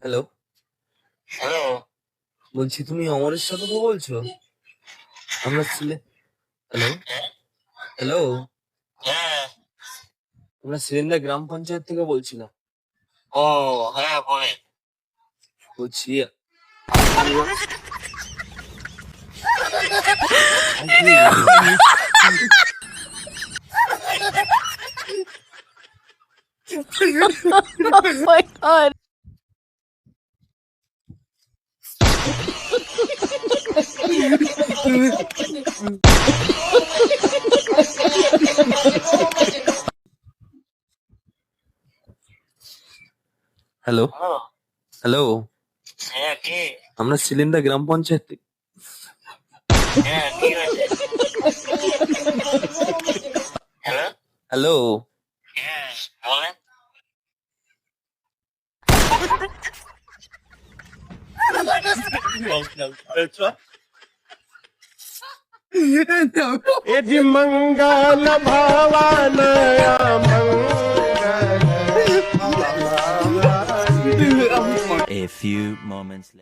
Hello, hello. বলছি তুমি অমরের সাথে কথা বলছো? আমরা হ্যালো, হ্যালো, হ্যাঁ। আমরা সিলিন্ডার গ্রাম পঞ্চায়েত থেকে বলছিলাম। ও হ্যাঁ, বলেন। বলছি Oh my god. Hello, hello. Hello, হ্যাঁ, কে? আমরা সিলিন্ডার গ্রাম পঞ্চায়েত থেকে। হ্যাঁ, কি হয়েছে? হ্যালো। হ্যালো, হ্যাঁ, বলেন। यदि मंगल भवानया मंगल A few moments later.